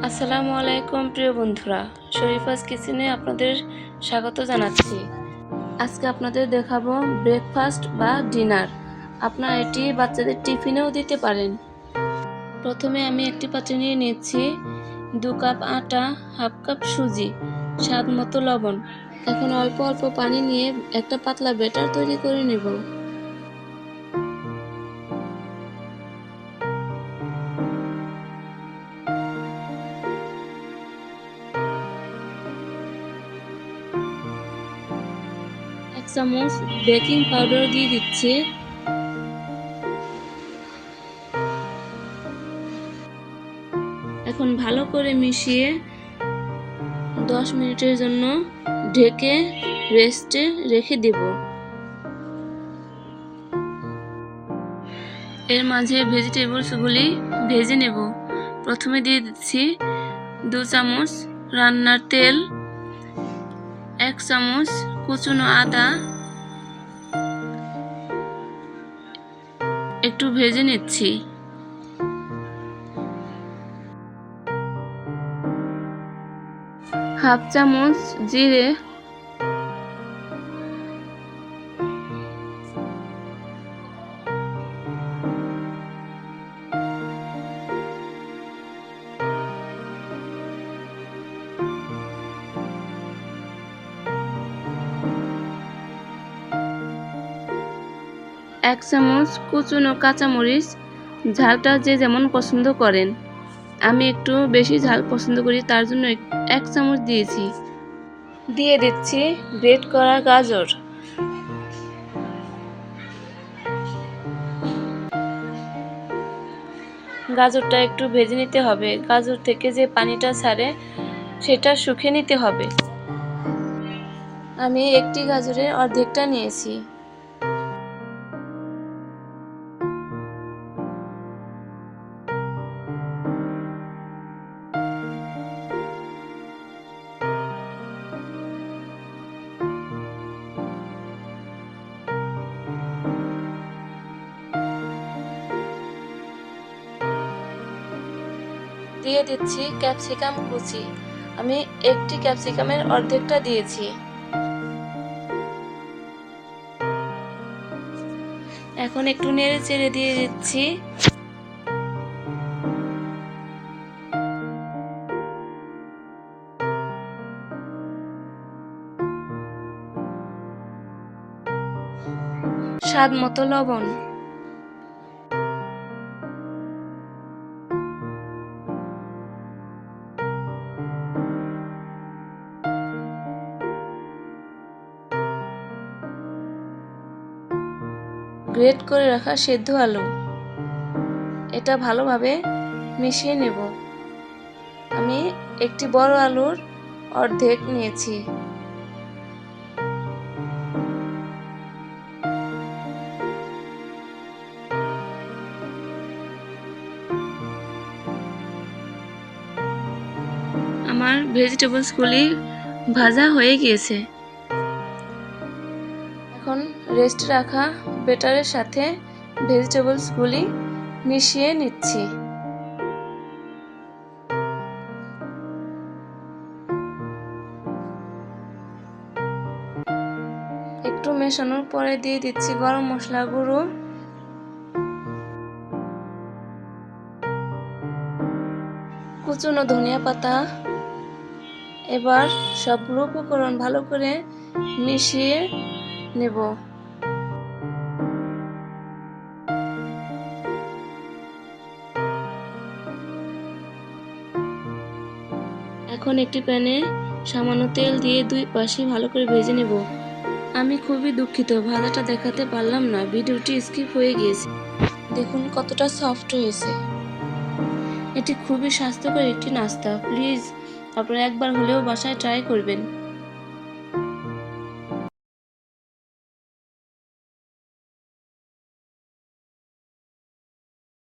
আসসালামু আলাইকুম প্রিয় বন্ধুরা, শরীফাস কিচেনে আপনাদের স্বাগত জানাচ্ছি। আজকে আপনাদের দেখাবো ব্রেকফাস্ট বা ডিনার। আপনারা এটি বাচ্চাদের টিফিনেও দিতে পারেন। প্রথমে আমি একটি পাত্রে নিয়ে নিচ্ছি 2 কাপ আটা, হাফ কাপ সুজি, স্বাদ মতো লবণ। এখন অল্প অল্প পানি নিয়ে একটা পাতলা ব্যাটার তৈরি করে নেব। এক চামচ বেকিং পাউডার দিয়ে দিচ্ছি। এখন ভালো করে মিশিয়ে 10 মিনিটের জন্য ঢেকে রেস্টে রেখে দেব। এর মাঝে ভেজিটেবলসগুলি ভেজে নেব। প্রথমে দিয়ে দিচ্ছি 2 চামচ রান্নার তেল, 1 চামচ কুচনো আদা, একটু ভেজে নিচ্ছি। হাফ চামচ জিরে, এক চামচ কুচনো কাঁচামরিচ। ঝালটা যে যেমন পছন্দ করেন, আমি একটু বেশি ঝাল পছন্দ করি, তার জন্য 1 চামচ দিয়েছি। দিয়ে দিচ্ছি গ্রেট করা গাজর। গাজরটা একটু ভেজে নিতে হবে। গাজর থেকে যে পানিটা ছাড়ে সেটা শুকিয়ে নিতে হবে। আমি একটি গাজরের অর্ধেকটা নিয়েছি। দিয়ে দিচ্ছি ক্যাপসিকাম কুচি। আমি একটি ক্যাপসিকামের অর্ধেকটা দিয়েছি। এখন একটু নেড়ে চেড়ে দিয়ে দিচ্ছি। স্বাদ মতো লবণ। গ্রেট করে রাখা সেদ্ধ আলু। এটা ভালোভাবে মিশিয়ে নেব। আমি একটি বড় আলুর অর্ধেক নিয়েছি। আমার ভেজিটেবলসগুলি ভাজা হয়ে গিয়েছে। এখন রেস্ট রাখা ব্যাটারের সাথে ভেজিটেবলসগুলি মিশিয়ে নিচ্ছি। একটু মেশানোর পরে দিয়ে দিচ্ছি গরম মশলা গুঁড়ো, কুচনো ধনিয়া পাতা। এবার সবগুলো উপকরণ ভালো করে মিশিয়ে নেব। এখন একটি প্যানে সামান্য তেল দিয়ে 2 পাশে ভালো করে ভেজে নেব। আমি খুবই দুঃখিত, ভাজাটা দেখাতে পারলাম না, ভিডিওটি স্কিপ হয়ে গিয়েছে। দেখুন কতটা সফট হয়েছে। এটি খুবই স্বাস্থ্যকর একটি নাস্তা। প্লিজ আপনারা একবার হলেও বাসায় ট্রাই করবেন।